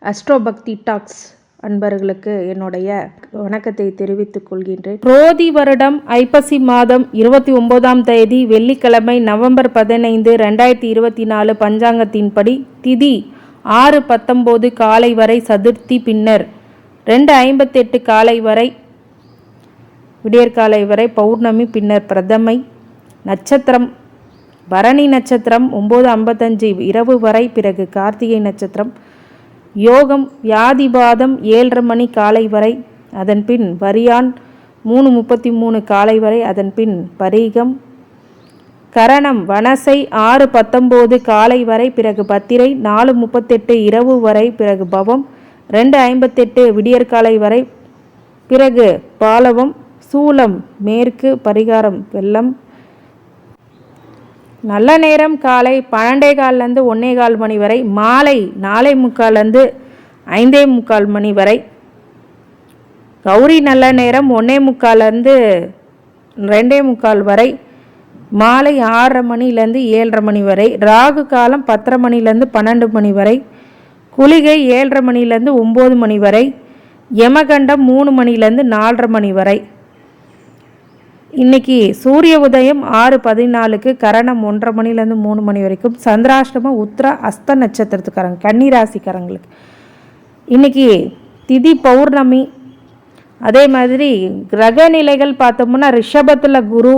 Astro பக்தி tax அன்பர்களுக்கு என்னுடைய வணக்கத்தை தெரிவித்துக் கொள்கின்றேன். குரோதி வருடம் ஐப்பசி மாதம் 29ஆம் தேதி வெள்ளிக்கிழமை நவம்பர் 15, 2024 பஞ்சாங்கத்தின்படி திதி 6:19 காலை வரை சதுர்த்தி, பின்னர் 2:58 காலை வரை விடியற்காலை வரை பௌர்ணமி, பின்னர் பிரதமை. நட்சத்திரம் பரணி நட்சத்திரம் 9:55 இரவு வரை, பிறகு கார்த்திகை நட்சத்திரம். யோகம் வியாதிபாதம் 7:30 மணி காலை வரை, அதன் பின் வரியான் 3:33 காலை வரை, அதன் பின் பரீகம். கரணம் வனசை 6:19 காலை வரை, பிறகு பத்திரை 4:38 இரவு வரை, பிறகு பவம் 2:58 விடியற்காலை வரை, பிறகு பாலவம். சூலம் மேற்கு, பரிகாரம் வெள்ளம். நல்ல நேரம் காலை 12:15 1:15 மணி வரை, மாலை 4:45 5:45 மணி வரை. கௌரி நல்ல நேரம் 1:45 2:45 வரை, மாலை 6:30 மணிலேருந்து 7:30 மணி வரை. ராகு காலம் 10:30 மணிலேருந்து 12 மணி வரை. குளிகை 7:30 மணிலேருந்து 9 மணி வரை. யமகண்டம் 3 மணிலேருந்து 4:30 மணி வரை. இன்னைக்கு சூரிய உதயம் 6:14, கரணம் 1:30 மணிலேருந்து 3 மணி வரைக்கும். சந்திராஷ்டமம் உத்திர அஸ்த நட்சத்திரத்துக்காரங்க, கன்னிராசிக்காரங்களுக்கு. இன்னைக்கு திதி பௌர்ணமி. அதே மாதிரி கிரக நிலைகள் பார்த்தோம்னா ரிஷபத்தில் குரு,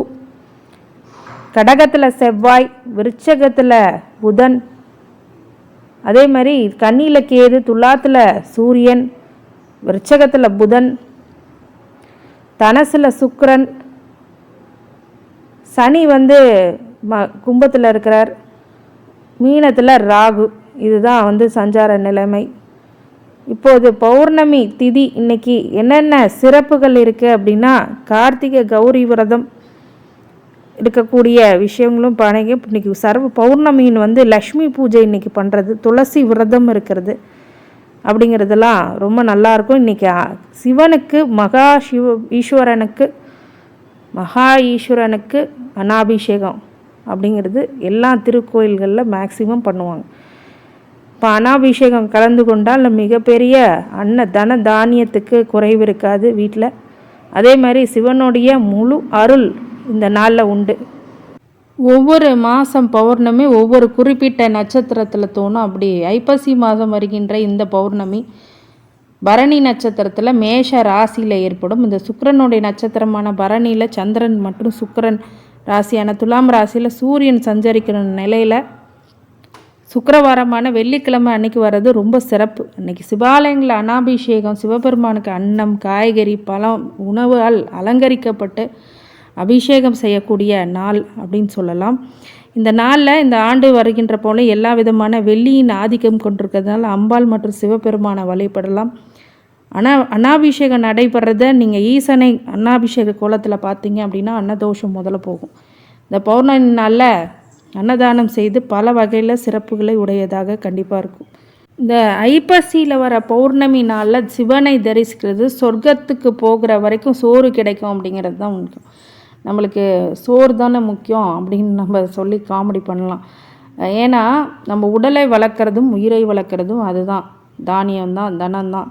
கடகத்தில் செவ்வாய், விருச்சகத்தில் புதன், அதே மாதிரி கன்னியில் கேது, துலாத்தில் சூரியன், விருச்சகத்தில் புதன், தனசில் சுக்கிரன், சனி கும்பத்தில் இருக்கிறார், மீனத்தில் ராகு. இதுதான் சஞ்சார நிலைமை. இப்போது பௌர்ணமி திதி இன்னைக்கு என்னென்ன சிறப்புகள் இருக்குது அப்படின்னா, கார்த்திகை கௌரி விரதம் இருக்கக்கூடிய விஷயங்களும் பாருங்க. இன்னைக்கு சர்வ பௌர்ணமின்னு லக்ஷ்மி பூஜை இன்னைக்கு பண்ணுறது, துளசி விரதம் இருக்கிறது அப்படிங்கிறதெல்லாம் ரொம்ப நல்லாயிருக்கும். இன்றைக்கி சிவனுக்கு மகா ஈஸ்வரனுக்கு அனாபிஷேகம் அப்படிங்கிறது எல்லா திருக்கோயில்களில் மேக்சிமம் பண்ணுவாங்க. இப்போ அனாபிஷேகம் கலந்து கொண்டால் மிகப்பெரிய தன தானியத்துக்கு குறைவு இருக்காது வீட்டில். அதே மாதிரி சிவனுடைய முழு அருள் இந்த நாளில் உண்டு. ஒவ்வொரு மாதம் பௌர்ணமி ஒவ்வொரு குறிப்பிட்ட நட்சத்திரத்தில் தோணும். அப்படி ஐப்பசி மாதம் வருகின்ற இந்த பௌர்ணமி பரணி நட்சத்திரத்தில் மேஷ ராசியில் ஏற்படும். இந்த சுக்கிரனுடைய நட்சத்திரமான பரணியில் சந்திரன் மற்றும் சுக்கிரன் ராசியான துலாம் ராசியில் சூரியன் சஞ்சரிக்கிற நிலையில் சுக்கிரவாரமான வெள்ளிக்கிழமை அன்னைக்கு வர்றது ரொம்ப சிறப்பு. அன்னைக்கு சிவாலயங்களில் அனாபிஷேகம், சிவபெருமானுக்கு அன்னம், காய்கறி, பழம், உணவுகள் அலங்கரிக்கப்பட்டு அபிஷேகம் செய்யக்கூடிய நாள் அப்படின்னு சொல்லலாம். இந்த நாளில் இந்த ஆண்டு வருகின்ற போல எல்லா விதமான வெள்ளியின் ஆதிக்கம் கொண்டிருக்கிறதுனால அம்பாள் மற்றும் சிவபெருமானை வழிபடலாம். அனாபிஷேகம் நடைபெறத நீங்கள் ஈசனை அன்னாபிஷேக கோலத்தில் பார்த்தீங்க அப்படின்னா அன்னதோஷம் முதல்ல போகும். இந்த பௌர்ணமி நாளில் அன்னதானம் செய்து பல வகையில் சிறப்புகளை உடையதாக கண்டிப்பாக இருக்கும். இந்த ஐப்பசியில் வர பௌர்ணமி நாளில் சிவனை தரிசிக்கிறது சொர்க்கத்துக்கு போகிற வரைக்கும் சோறு கிடைக்கும் அப்படிங்கிறது தான் முக்கியம். நம்மளுக்கு சோறு தானே முக்கியம் அப்படின்னு நம்ம சொல்லி காமெடி பண்ணலாம். ஏன்னா நம்ம உடலை வளர்க்குறதும் உயிரை வளர்க்குறதும் அதுதான் தானியம்தான், தனம்தான்,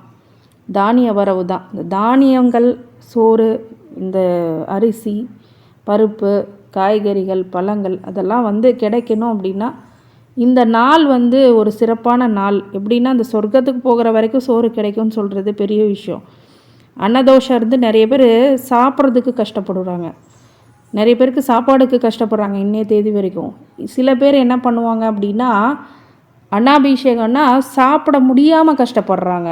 தானிய வரவு தான். இந்த தானியங்கள், சோறு, இந்த அரிசி, பருப்பு, காய்கறிகள், பழங்கள் அதெல்லாம் கிடைக்கணும் அப்படின்னா இந்த நாள் ஒரு சிறப்பான நாள். எப்படின்னா அந்த சொர்க்கத்துக்கு போகிற வரைக்கும் சோறு கிடைக்கும்னு சொல்கிறது பெரிய விஷயம். அன்னதோஷம் இருந்து நிறைய பேர் சாப்பிட்றதுக்கு கஷ்டப்படுறாங்க, நிறைய பேருக்கு சாப்பாடுக்கு கஷ்டப்படுறாங்க இன்னைய தேதி வரைக்கும். சில பேர் என்ன பண்ணுவாங்க அப்படின்னா அன்னாபிஷேகம்னா சாப்பிட முடியாமல் கஷ்டப்படுறாங்க.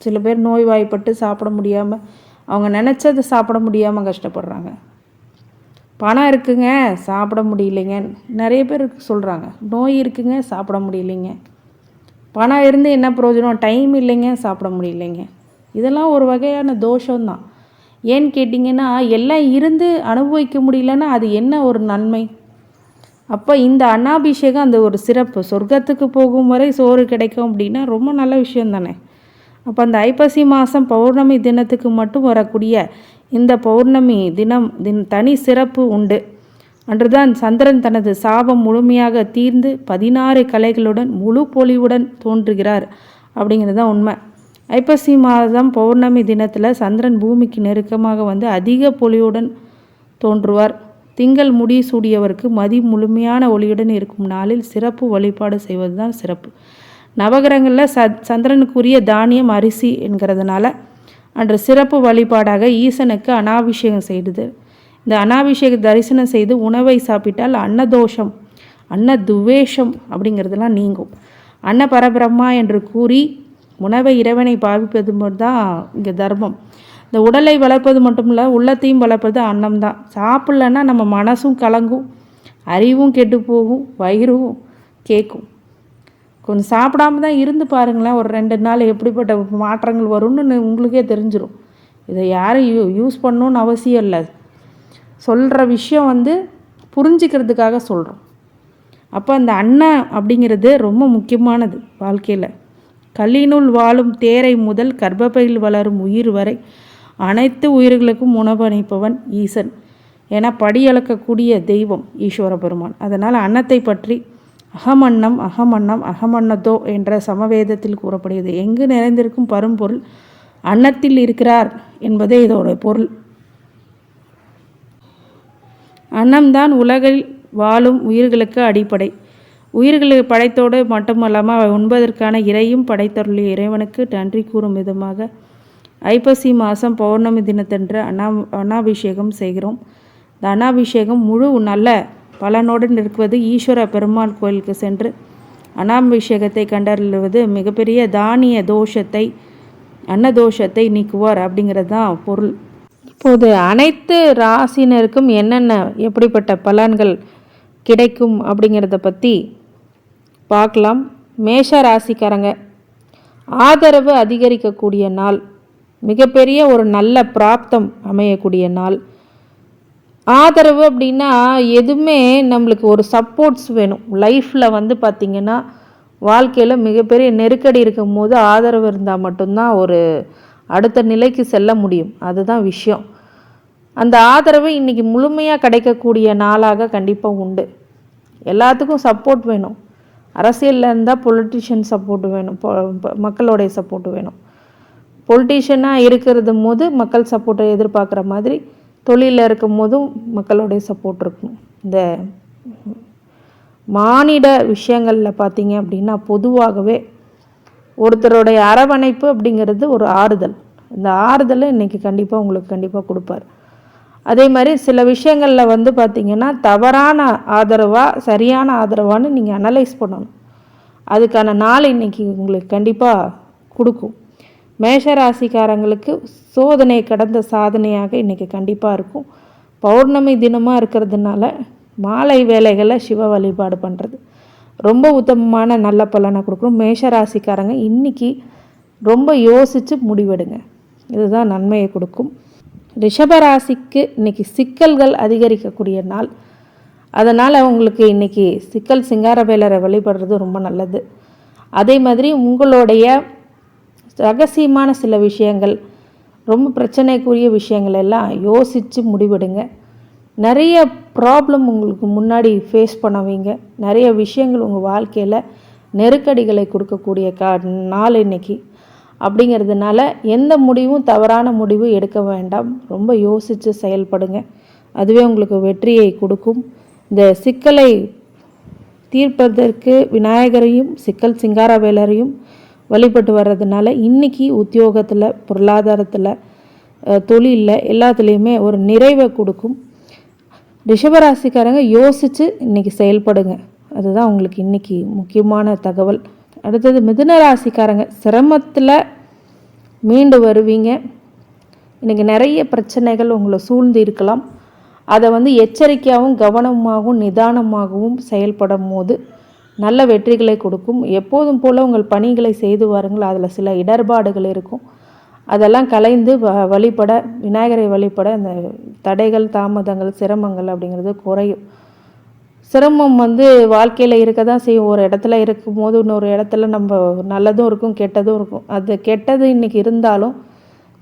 சில பேர் நோய்வாய்ப்பட்டு சாப்பிட முடியாமல், அவங்க நினச்சது சாப்பிட முடியாமல் கஷ்டப்படுறாங்க. பணம் இருக்குங்க சாப்பிட முடியலைங்க, நிறைய பேர் சொல்கிறாங்க. நோய் இருக்குங்க சாப்பிட முடியலைங்க, பணம் இருந்து என்ன பிரயோஜனம், டைம் இல்லைங்க சாப்பிட முடியலைங்க. இதெல்லாம் ஒரு வகையான தோஷம்தான். ஏன்னு கேட்டிங்கன்னா எல்லாம் இருந்து அனுபவிக்க முடியலன்னா அது என்ன ஒரு நன்மை? அப்போ இந்த அன்னாபிஷேகம் அந்த ஒரு சிறப்பு. சொர்க்கத்துக்கு போகும் வரை சோறு கிடைக்கும் அப்படின்னா ரொம்ப நல்ல விஷயம் தானே. அப்போ அந்த ஐப்பசி மாதம் பௌர்ணமி தினத்துக்கு மட்டும் வரக்கூடிய இந்த பௌர்ணமி தினம் தனி சிறப்பு உண்டு. அன்றுதான் சந்திரன் தனது சாபம் முழுமையாக தீர்ந்து 16 கலைகளுடன் முழு பொலிவுடன் தோன்றுகிறார். அப்படிங்கிறது தான் உண்மை. ஐப்பசி மாதம் பௌர்ணமி தினத்தில் சந்திரன் பூமிக்கு நெருக்கமாக வந்து அதிக பொலிவுடன் தோன்றுவார். திங்கள் முடி சூடியவருக்கு மதி முழுமையான ஒளியுடன் இருக்கும் நாளில் சிறப்பு வழிபாடு செய்வது தான் சிறப்பு. நவகிரகங்களில் சந்திரனுக்குரிய தானியம் அரிசி என்கிறதுனால அன்று சிறப்பு வழிபாடாக ஈசனுக்கு அனாபிஷேகம் செய்தது. இந்த அனாபிஷேக தரிசனம் செய்து உணவை சாப்பிட்டால் அன்னதோஷம் துவேஷம் அப்படிங்கிறதுலாம் நீங்கும். அன்ன பரபிரம்மா என்று கூறி உணவை இறைவனை பாவிப்பது தான் இங்கே தர்மம். இந்த உடலை வளர்ப்பது மட்டும் இல்லை, உள்ளத்தையும் வளர்ப்பது அன்னம் தான். சாப்பிட்லன்னா நம்ம மனசும் கலங்கும், அறிவும் கெட்டு போகும், வயிறும் கேட்கும். கொஞ்சம் சாப்பிடாம தான் இருந்து பாருங்களேன், ஒரு 2 நாள் எப்படிப்பட்ட மாற்றங்கள் வரும்னு உங்களுக்கே தெரிஞ்சிடும். இதை யாரும் யூஸ் பண்ணணுன்னு அவசியம் இல்லை. சொல்கிற விஷயம் வந்து புரிஞ்சிக்கிறதுக்காக சொல்கிறோம். அப்போ அந்த அன்னம் அப்படிங்கிறது ரொம்ப முக்கியமானது வாழ்க்கையில். கல்லினுள் வாழும் தேரை முதல் கர்ப்பப்பையில் வளரும் உயிர் வரை அனைத்து உயிர்களுக்கும் உணவு அளிப்பவன் ஈசன் என படியளக்கக்கூடிய தெய்வம் ஈஸ்வர பெருமான். அதனால் அன்னத்தை பற்றி அகமன்னம் அகமன்னம் அகமன்னதோ என்ற சமவேதத்தில் கூறப்படுகிறது. எங்கு நிறைந்திருக்கும் பரும்பொருள் அன்னத்தில் இருக்கிறார் என்பதே இதோட பொருள். அன்னம்தான் உலகில் வாழும் உயிர்களுக்கு அடிப்படை. உயிர்களை படைத்தோடு மட்டுமல்லாமல் உண்பதற்கான இறையும் படைத்தருளிய இறைவனுக்கு நன்றி கூறும் விதமாக ஐப்பசி மாதம் பௌர்ணமி தினத்தன்று அன்னாபிஷேகம் செய்கிறோம். இந்த அன்னாபிஷேகம் முழு நல்ல பலனுடன் இருக்குவது ஈஸ்வர பெருமாள் கோயிலுக்கு சென்று அன்னாபிஷேகத்தை கண்டறிவது மிகப்பெரிய தானிய தோஷத்தை அன்னதோஷத்தை நீக்குவார் அப்படிங்கிறது தான் பொருள். இப்போது அனைத்து ராசினருக்கும் என்னென்ன எப்படிப்பட்ட பலன்கள் கிடைக்கும் அப்படிங்கிறத பற்றி பார்க்கலாம். மேஷ ராசிக்காரங்க, ஆதரவு அதிகரிக்கக்கூடிய நாள், மிகப்பெரிய ஒரு நல்ல பிராப்தம் அமையக்கூடிய நாள். ஆதரவு அப்படின்னா எதுவுமே நம்மளுக்கு ஒரு சப்போர்ட்ஸ் வேணும். லைஃப்பில் வந்து பார்த்திங்கன்னா வாழ்க்கையில் மிகப்பெரிய நெருக்கடி இருக்கும் போது ஆதரவு இருந்தால் மட்டும்தான் ஒரு அடுத்த நிலைக்கு செல்ல முடியும். அதுதான் விஷயம். அந்த ஆதரவு இன்றைக்கி முழுமையாக கிடைக்கக்கூடிய நாளாக கண்டிப்பாக உண்டு. எல்லாத்துக்கும் சப்போர்ட் வேணும். அரசியலில் இருந்தால் பொலிட்டிஷியன் சப்போர்ட் வேணும், மக்களுடைய சப்போர்ட் வேணும். பொலிட்டிஷியனாக இருக்கிறது போது மக்கள் சப்போர்ட்டை எதிர்பார்க்குற மாதிரி தொழிலில் இருக்கும் போதும் மக்களுடைய சப்போர்ட் இருக்கும். இந்த மானிட விஷயங்களில் பார்த்திங்க அப்படின்னா பொதுவாகவே ஒருத்தருடைய அரவணைப்பு அப்படிங்கிறது ஒரு ஆறுதல். இந்த ஆறுதலை இன்றைக்கி கண்டிப்பாக உங்களுக்கு கண்டிப்பாக கொடுப்பார். அதே மாதிரி சில விஷயங்களில் வந்து பார்த்திங்கன்னா தவறான ஆதரவா சரியான ஆதரவான்னு நீங்கள் அனலைஸ் பண்ணணும். அதுக்கான நாள் இன்றைக்கி உங்களுக்கு கண்டிப்பாக கொடுக்கும். மேஷராசிக்காரங்களுக்கு சோதனை கடந்த சாதனையாக இன்றைக்கி கண்டிப்பாக இருக்கும். பௌர்ணமி தினமாக இருக்கிறதுனால மாலை வேளைகளில் சிவ வழிபாடு பண்ணுறது ரொம்ப உத்தமமான நல்ல பலனை கொடுக்குறோம். மேஷராசிக்காரங்க இன்றைக்கி ரொம்ப யோசித்து முடிவெடுங்க, இதுதான் நன்மையை கொடுக்கும். ரிஷபராசிக்கு இன்றைக்கி சிக்கல்கள் அதிகரிக்கக்கூடிய நாள். அதனால் உங்களுக்கு இன்றைக்கி சிக்கல் சிங்கார வேலரை வழிபடுறது ரொம்ப நல்லது. அதே மாதிரி உங்களுடைய ரகசியமான சில விஷயங்கள், ரொம்ப பிரச்சனைக்குரிய விஷயங்கள் எல்லாம் யோசித்து முடிவெடுங்க. நிறைய ப்ராப்ளம் உங்களுக்கு முன்னாடி ஃபேஸ் பண்ணுவீங்க. நிறைய விஷயங்கள் உங்கள் வாழ்க்கையில் நெருக்கடிகளை கொடுக்கக்கூடிய நாள் இன்றைக்கி. அப்படிங்கிறதுனால எந்த முடிவும் தவறான முடிவு எடுக்க வேண்டாம். ரொம்ப யோசித்து செயல்படுங்க, அதுவே உங்களுக்கு வெற்றியை கொடுக்கும். இந்த சிக்கலை தீர்ப்பதற்கு விநாயகரையும் சிக்கல் சிங்கார வேலரையும் வழிபட்டு வர்றதுனால இன்றைக்கி உத்தியோகத்தில், பொருளாதாரத்தில், தொழிலில் எல்லாத்துலேயுமே ஒரு நிறைவை கொடுக்கும். ரிஷபராசிக்காரங்க யோசித்து இன்றைக்கி செயல்படுங்க, அதுதான் உங்களுக்கு இன்றைக்கி முக்கியமான தகவல். அடுத்தது மிதுன ராசிக்காரங்க, சிரமத்தில் மீண்டு வருவீங்க. இன்றைக்கி நிறைய பிரச்சனைகள் உங்களை சூழ்ந்து இருக்கலாம். அதை வந்து எச்சரிக்கையாகவும் கவனமாகவும் நிதானமாகவும் செயல்படும் போது நல்ல வெற்றிகளை கொடுக்கும். எப்போதும் போல் உங்கள் பணிகளை செய்து வாருங்கள். அதில் சில இடர்பாடுகள் இருக்கும், அதெல்லாம் கலைந்து வழிபட விநாயகரை வழிபட அந்த தடைகள், தாமதங்கள், சிரமங்கள் அப்படிங்கிறது குறையும். சிரமம் வந்து வாழ்க்கையில் இருக்க தான் செய்யும். ஒரு இடத்துல இருக்கும் போது இன்னொரு இடத்துல நம்ம நல்லதும் இருக்கும் கெட்டதும் இருக்கும். அது கெட்டது இன்றைக்கி இருந்தாலும்,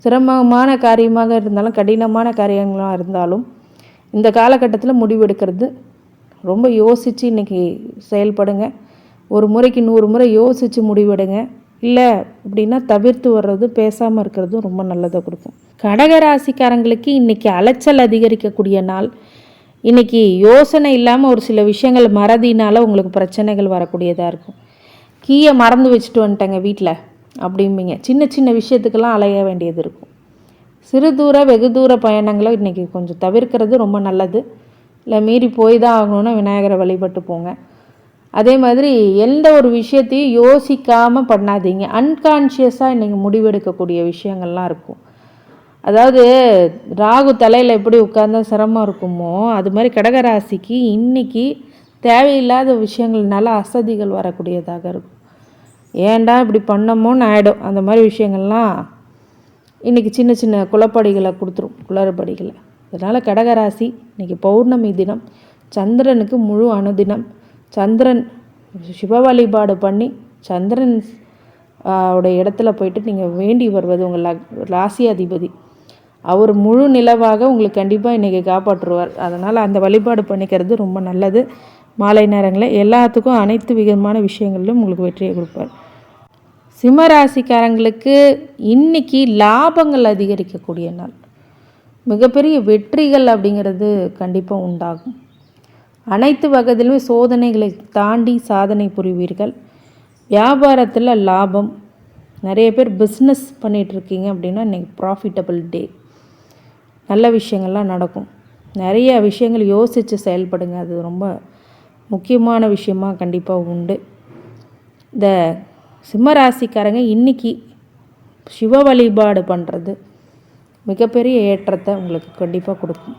சிரமமான காரியமாக இருந்தாலும், கடினமான காரியங்களாக இருந்தாலும் இந்த காலகட்டத்தில் முடிவெடுக்கிறது ரொம்ப யோசித்து இன்றைக்கி செயல்படுங்க. ஒரு முறைக்கு 100 முறை யோசித்து முடிவெடுங்க. இல்லை அப்படின்னா தவிர்த்து வர்றது, பேசாமல் இருக்கிறதும் ரொம்ப நல்லதை கொடுக்கும். கடகராசிக்காரங்களுக்கு இன்றைக்கி அலைச்சல் அதிகரிக்கக்கூடிய நாள். இன்றைக்கி யோசனை இல்லாமல் ஒரு சில விஷயங்கள் மறதினால உங்களுக்கு பிரச்சனைகள் வரக்கூடியதாக இருக்கும். கீயை மறந்து வச்சுட்டு வந்துட்டேங்க வீட்டில் அப்படிம்பீங்க. சின்ன சின்ன விஷயத்துக்கெல்லாம் அலைய வேண்டியது இருக்கும். சிறு தூர வெகு தூர பயணங்களை இன்றைக்கி கொஞ்சம் தவிர்க்கிறது ரொம்ப நல்லது. இல்லை மீறி போய் தான் ஆகணுன்னா விநாயகரை வழிபட்டு போங்க. அதே மாதிரி எந்த ஒரு விஷயத்தையும் யோசிக்காமல் பண்ணாதீங்க. அன்கான்ஷியஸாக இன்றைக்கி முடிவெடுக்கக்கூடிய விஷயங்கள்லாம் இருக்கும். அதாவது ராகு தலையில் எப்படி உட்கார்ந்தா சிரமம் இருக்குமோ அது மாதிரி கடகராசிக்கு இன்றைக்கி தேவையில்லாத விஷயங்கள்னால அசதிகள் வரக்கூடியதாக இருக்கும். ஏன்டா இப்படி பண்ணமோன்னு ஆகிடும். அந்த மாதிரி விஷயங்கள்லாம் இன்றைக்கி சின்ன சின்ன குளப்படிகளை கொடுத்துரும், குளறுபடிகளை. அதனால் கடகராசி இன்றைக்கி பௌர்ணமி தினம், சந்திரனுக்கு முழு அனுதினம். சந்திரன் சிவ வழிபாடு பண்ணி சந்திரன் உடைய இடத்துல போயிட்டு நீங்கள் வேண்டி வருவது உங்கள் ராசி அதிபதி. அவர் முழு நிலவாக உங்களுக்கு கண்டிப்பாக இன்றைக்கி காப்பாற்றுவார். அதனால் அந்த வழிபாடு பண்ணிக்கிறது ரொம்ப நல்லது. மாலை நேரங்களில் எல்லாத்துக்கும் அனைத்து விதமான விஷயங்களிலும் உங்களுக்கு வெற்றியை கொடுப்பார். சிம்மராசிக்காரங்களுக்கு இன்றைக்கி லாபங்கள் அதிகரிக்கக்கூடிய நாள். மிகப்பெரிய வெற்றிகள் அப்படிங்கிறது கண்டிப்பாக உண்டாகும். அனைத்து வகையிலுமே சோதனைகளை தாண்டி சாதனை புரிவீர்கள். வியாபாரத்தில் லாபம். நிறைய பேர் பிஸ்னஸ் பண்ணிகிட்ருக்கீங்க அப்படின்னா இன்றைக்கி ப்ராஃபிட்டபிள் டே. நல்ல விஷயங்கள்லாம் நடக்கும். நிறைய விஷயங்கள் யோசித்து செயல்படுங்க. அது ரொம்ப முக்கியமான விஷயமாக கண்டிப்பாக உண்டு. இந்த சிம்மராசிக்காரங்க இன்றைக்கி சிவ வழிபாடு பண்ணுறது மிகப்பெரிய ஏற்றத்தை உங்களுக்கு கண்டிப்பாக கொடுக்கும்.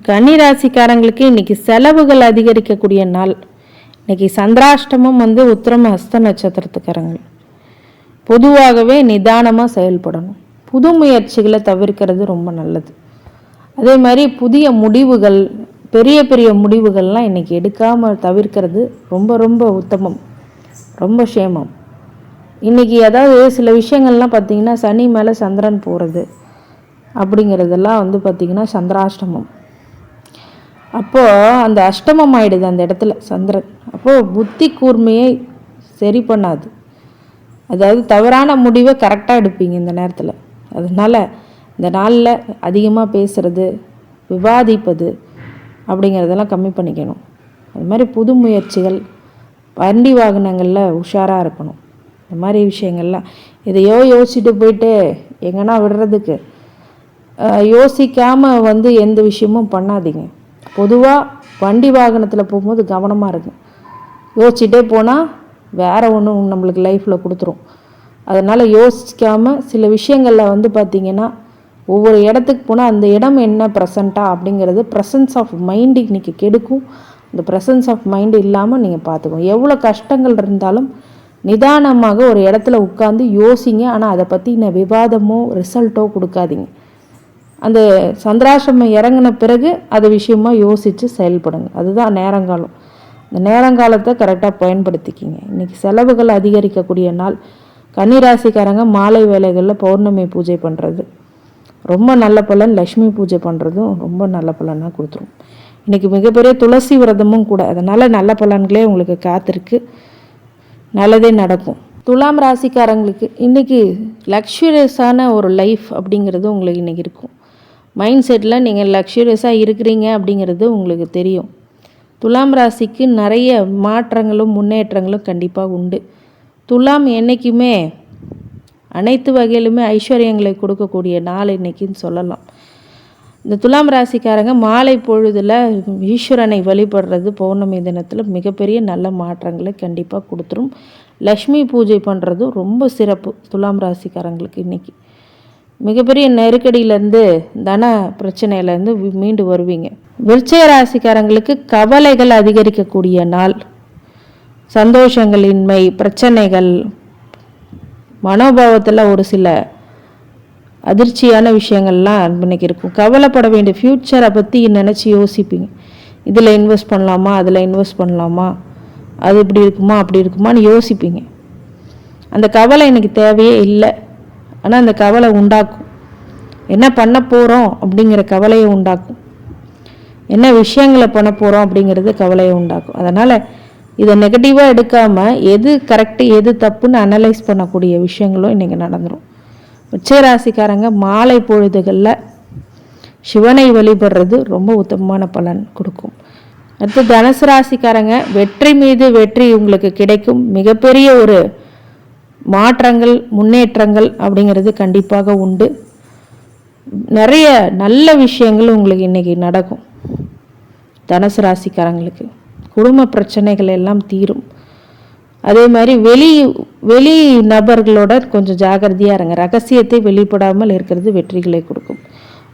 கன்னிராசிக்காரங்களுக்கு இன்றைக்கி செலவுகள் அதிகரிக்கக்கூடிய நாள். இன்றைக்கி சந்திராஷ்டமம் உத்திரம ஹஸ்த நட்சத்திரத்துக்காரங்கள் பொதுவாகவே நிதானமாக செயல்படணும். புது முயற்சிகளை தவிர்க்கிறது ரொம்ப நல்லது. அதே மாதிரி புதிய முடிவுகள், பெரிய பெரிய முடிவுகள்லாம் இன்றைக்கி எடுக்காமல் தவிர்க்கிறது ரொம்ப ரொம்ப உத்தமம், ரொம்ப சேமம். இன்றைக்கி அதாவது சில விஷயங்கள்லாம் பார்த்திங்கன்னா சனி மேலே சந்திரன் போகிறது அப்படிங்கிறதெல்லாம் பார்த்திங்கன்னா சந்திராஷ்டமம். அப்போது அந்த அஷ்டமம் ஆகிடுது அந்த இடத்துல சந்திரன். அப்போது புத்தி கூர்மையை சரி பண்ணாது. அதாவது தவறான முடிவை கரெக்டாக எடுப்பீங்க இந்த நேரத்தில். அதனால் இந்த நாளில் அதிகமாக பேசுகிறது, விவாதிப்பது அப்படிங்கிறதெல்லாம் கம்மி பண்ணிக்கணும். அது மாதிரி புது முயற்சிகள், வண்டி வாகனங்களில் உஷாராக இருக்கணும். இந்த மாதிரி விஷயங்கள்லாம் எதையோ யோசிச்சுட்டு போயிட்டு எங்கன்னா விடுறதுக்கு யோசிக்காமல் எந்த விஷயமும் பண்ணாதீங்க. பொதுவாக வண்டி வாகனத்தில் போகும்போது கவனமாக இருக்கும். யோசிச்சுட்டே போனால் வேறு ஒன்றும் நம்மளுக்கு லைஃப்பில் கொடுத்துரும். அதனால் யோசிக்காமல் சில விஷயங்களில் பார்த்திங்கன்னா ஒவ்வொரு இடத்துக்கு போனால் அந்த இடம் என்ன ப்ரெசண்ட்டாக அப்படிங்கிறது ப்ரெசன்ஸ் ஆஃப் மைண்டு இன்றைக்கி கெடுக்கும். அந்த ப்ரெசன்ஸ் ஆஃப் மைண்டு இல்லாமல் நீங்கள் பார்த்துக்கணும். எவ்வளோ கஷ்டங்கள் இருந்தாலும் நிதானமாக ஒரு இடத்துல உட்காந்து யோசிங்க. ஆனால் அதை பற்றின விவாதமோ ரிசல்ட்டோ கொடுக்காதீங்க. அந்த சந்திராசிரமம் இறங்கின பிறகு அது விஷயமாக யோசித்து செயல்படுங்க. அதுதான் நேரங்காலம். இந்த நேரங்காலத்தை கரெக்டாக பயன்படுத்திக்கிங்க. இன்றைக்கி செலவுகள் அதிகரிக்கக்கூடிய நாள். கன்னிராசிக்காரங்க மாலை வேளைகளில் பௌர்ணமி பூஜை பண்ணுறது ரொம்ப நல்ல பலன். லக்ஷ்மி பூஜை பண்ணுறதும் ரொம்ப நல்ல பலனாக கொடுத்துரும். இன்றைக்கி மிகப்பெரிய துளசி விரதமும் கூட. அதனால் நல்ல பலன்களே உங்களுக்கு காத்திருக்கு. நல்லதே நடக்கும். துலாம் ராசிக்காரங்களுக்கு இன்றைக்கி லக்ஸுரியஸான ஒரு லைஃப் அப்படிங்கிறது உங்களுக்கு இன்றைக்கி இருக்கும். மைண்ட் செட்டில் நீங்கள் லக்ஸுரியஸாக இருக்கிறீங்க அப்படிங்கிறது உங்களுக்கு தெரியும். துலாம் ராசிக்கு நிறைய மாற்றங்களும் முன்னேற்றங்களும் கண்டிப்பாக உண்டு. துலாம் என்றைக்குமே அனைத்து வகையிலுமே ஐஸ்வர்யங்களை கொடுக்கக்கூடிய நாள் இன்றைக்கின்னு சொல்லலாம். இந்த துலாம் ராசிக்காரங்க மாலை பொழுதில் ஈஸ்வரனை வழிபடுறது பௌர்ணமி தினத்தில் மிகப்பெரிய நல்ல மாற்றங்களை கண்டிப்பாக கொடுத்துரும். லக்ஷ்மி பூஜை பண்ணுறது ரொம்ப சிறப்பு. துலாம் ராசிக்காரங்களுக்கு இன்றைக்கி மிகப்பெரிய நெருக்கடியிலேருந்து தன பிரச்சனையிலேருந்து மீண்டு வருவீங்க. விருச்சிக ராசிக்காரங்களுக்கு கவலைகள் அதிகரிக்கக்கூடிய நாள். சந்தோஷங்களின்மை, பிரச்சனைகள், மனோபாவத்தில் ஒரு சில அதிர்ச்சியான விஷயங்கள்லாம் இன்றைக்கி இருக்கும். கவலைப்பட வேண்டிய ஃப்யூச்சரை பற்றி நினச்சி யோசிப்பீங்க. இதில் இன்வெஸ்ட் பண்ணலாமா, அதில் இன்வெஸ்ட் பண்ணலாமா, அது இப்படி இருக்குமா அப்படி இருக்குமான்னு யோசிப்பீங்க. அந்த கவலை எனக்கு தேவையே இல்லை. ஆனால் அந்த கவலை உண்டாக்கும். என்ன பண்ண போகிறோம் அப்படிங்கிற கவலையை உண்டாக்கும். என்ன விஷயங்களை பண்ண போகிறோம் அப்படிங்கிறது கவலையை உண்டாக்கும். அதனால் இதை நெகட்டிவாக எடுக்காமல் எது கரெக்டு எது தப்புன்னு அனலைஸ் பண்ணக்கூடிய விஷயங்களும் இன்றைக்கி நடந்துடும். விருச்சிகராசிக்காரங்க மாலை பொழுதுகளில் சிவனை வழிபடுறது ரொம்ப உத்தமமான பலன் கொடுக்கும். அடுத்து தனுசு ராசிக்காரங்க வெற்றி மீது வெற்றி உங்களுக்கு கிடைக்கும். மிகப்பெரிய ஒரு மாற்றங்கள் முன்னேற்றங்கள் அப்படிங்கிறது கண்டிப்பாக உண்டு. நிறைய நல்ல விஷயங்கள் உங்களுக்கு இன்றைக்கி நடக்கும். தனுசு ராசிக்காரங்களுக்கு குடும்ப பிரச்சனைகள் எல்லாம் தீரும். அதே மாதிரி வெளி நபர்களோட கொஞ்சம் ஜாகிரதையாக இருங்க. ரகசியத்தை வெளிப்படாமல் இருக்கிறது வெற்றிகளை கொடுக்கும்.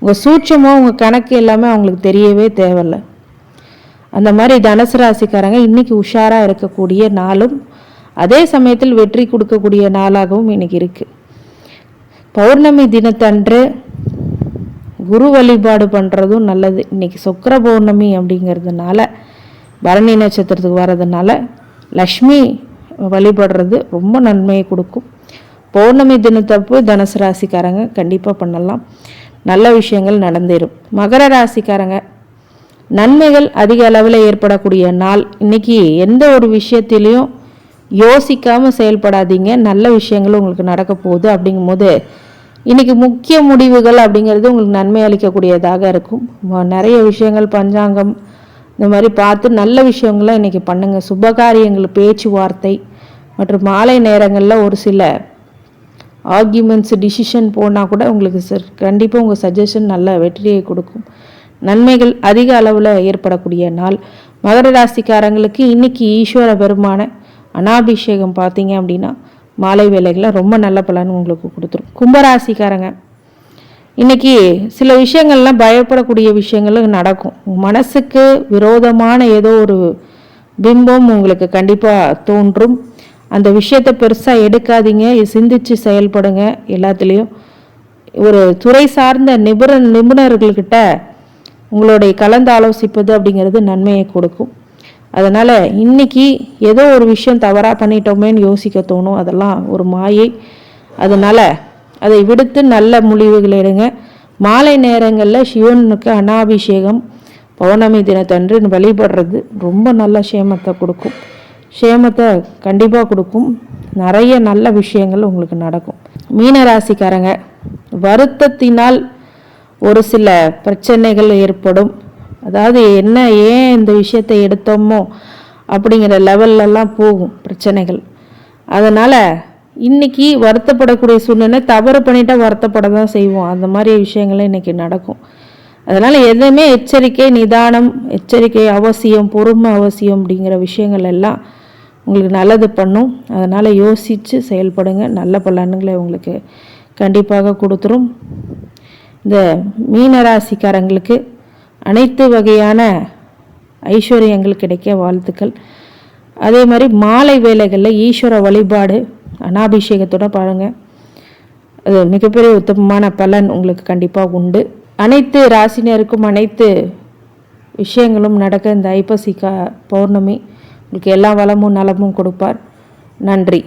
உங்கள் சூட்சமோ உங்கள் கணக்கு எல்லாமே அவங்களுக்கு தெரியவே தேவையில்லை. அந்த மாதிரி தனுசு ராசிக்காரங்க இன்றைக்கி உஷாராக இருக்கக்கூடிய நாளும் அதே சமயத்தில் வெற்றி கொடுக்கக்கூடிய நாளாகவும் இன்றைக்கி இருக்குது. பௌர்ணமி தினத்தன்று குரு வழிபாடு பண்ணுறதும் நல்லது. இன்றைக்கி சுக்கிர பௌர்ணமி அப்படிங்கிறதுனால பரணி நட்சத்திரத்துக்கு வர்றதுனால லக்ஷ்மி வழிபடுறது ரொம்ப நன்மையை கொடுக்கும். பௌர்ணமி தினத்தப்போ தனுசு ராசிக்காரங்க கண்டிப்பாக பண்ணலாம். நல்ல விஷயங்கள் நடந்தேறும். மகர ராசிக்காரங்க நன்மைகள் அதிக அளவில் ஏற்படக்கூடிய நாள். இன்றைக்கி எந்த ஒரு விஷயத்திலையும் யோசிக்காமல் செயல்படாதீங்க. நல்ல விஷயங்களும் உங்களுக்கு நடக்க போகுது. அப்படிங்கும்போது இன்றைக்கி முக்கிய முடிவுகள் அப்படிங்கிறது உங்களுக்கு நன்மை அளிக்கக்கூடியதாக இருக்கும். நிறைய விஷயங்கள் பஞ்சாங்கம் இந்த மாதிரி பார்த்து நல்ல விஷயங்கள்லாம் இன்றைக்கி பண்ணுங்கள். சுபகாரியங்கள் பேச்சுவார்த்தை மற்றும் மாலை நேரங்களில் ஒரு சில ஆர்கியூமெண்ட்ஸ் டிசிஷன் போனால் கூட உங்களுக்கு கண்டிப்பாக உங்கள் சஜஷன் நல்ல வெற்றியை கொடுக்கும். நன்மைகள் அதிக அளவில் ஏற்படக்கூடிய நாள். மகர ராசிக்காரங்களுக்கு இன்றைக்கி ஈஸ்வர பெருமான அனாபிஷேகம் பார்த்தீங்க அப்படின்னா மாலை வேலைகளில் ரொம்ப நல்ல பலன் உங்களுக்கு கொடுத்துரும். கும்பராசிக்காரங்க இன்றைக்கி சில விஷயங்கள்லாம் பயப்படக்கூடிய விஷயங்களும் நடக்கும். மனசுக்கு விரோதமான ஏதோ ஒரு பிம்பம் உங்களுக்கு கண்டிப்பாக தோன்றும். அந்த விஷயத்தை பெருசாக எடுக்காதீங்க. சிந்திச்சு செயல்படுங்க. எல்லாத்துலேயும் ஒரு துறை சார்ந்த நிபுணர்கள்கிட்ட உங்களுடைய கலந்து ஆலோசிப்பது அப்படிங்கிறது நன்மையை கொடுக்கும். அதனால் இன்றைக்கி ஏதோ ஒரு விஷயம் தவறாக பண்ணிட்டோமேன்னு யோசிக்க தோணும். அதெல்லாம் ஒரு மாயை. அதனால் அதை விடுத்து நல்ல முடிவுகள் எடுங்க. மாலை நேரங்களில் சிவனுக்கு அனாபிஷேகம் பௌர்ணமி தினத்தன்று வழிபடுறது ரொம்ப நல்ல சேமத்தை கொடுக்கும். சேமத்தை கண்டிப்பாக கொடுக்கும். நிறைய நல்ல விஷயங்கள் உங்களுக்கு நடக்கும். மீனராசிக்காரங்க வருத்தத்தினால் ஒரு சில பிரச்சனைகள் ஏற்படும். அதாவது ஏன் இந்த விஷயத்தை எடுத்தோமோ அப்படிங்கிற லெவல்லலாம் போகும் பிரச்சனைகள். அதனால் இன்றைக்கி வருத்தப்படக்கூடிய சூழ்நிலை, தவறு பண்ணிட்டால் வருத்தப்பட தான் செய்வோம். அந்த மாதிரி விஷயங்கள்லாம் இன்றைக்கி நடக்கும். அதனால் எதுவுமே எச்சரிக்கை, நிதானம், எச்சரிக்கை அவசியம், பொறுமை அவசியம் அப்படிங்கிற விஷயங்கள் எல்லாம் உங்களுக்கு நல்லது பண்ணும். அதனால் யோசித்து செயல்படுங்க. நல்ல பலன்களை உங்களுக்கு கண்டிப்பாக கொடுத்துரும். இந்த மீனராசிக்காரங்களுக்கு அனைத்து வகையான ஐஸ்வர்யங்கள் கிடைக்க வாழ்த்துக்கள். அதே மாதிரி மாலை வேளைகளில் ஈஸ்வர வழிபாடு அனாபிஷேகத்தோட பாருங்க. அது மிகப்பெரிய உத்தமமான பலன் உங்களுக்கு கண்டிப்பாக உண்டு. அனைத்து ராசினருக்கும் அனைத்து விஷயங்களும் நடக்க இந்த ஐப்பசி பௌர்ணமி உங்களுக்கு எல்லா வளமும் நலமும் கொடுப்பார். நன்றி.